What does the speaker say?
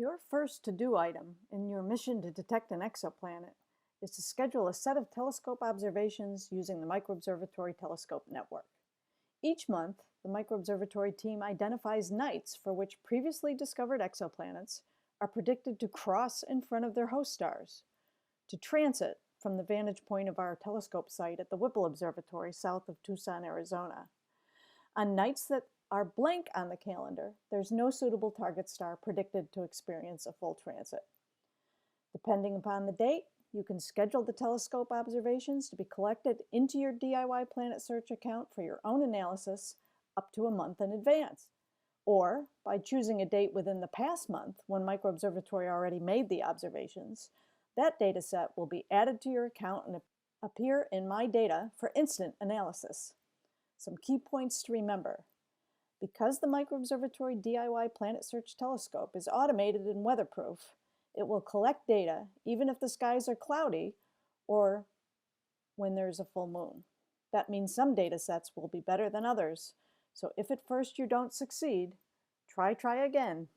Your first to-do item in your mission to detect an exoplanet is to schedule a set of telescope observations using the Microobservatory Telescope Network. Each month, the Microobservatory team identifies nights for which previously discovered exoplanets are predicted to cross in front of their host stars, to transit from the vantage point of our telescope site at the Whipple Observatory south of Tucson, Arizona. On nights that are blank on the calendar, there's no suitable target star predicted to experience a full transit. Depending upon the date, you can schedule the telescope observations to be collected into your DIY Planet Search account for your own analysis up to a month in advance. Or, by choosing a date within the past month when Microobservatory already made the observations, that data set will be added to your account and appear in My Data for instant analysis. Some key points to remember. Because the Microobservatory DIY Planet Search Telescope is automated and weatherproof, it will collect data even if the skies are cloudy or when there's a full moon. That means some data sets will be better than others, so if at first you don't succeed, try again.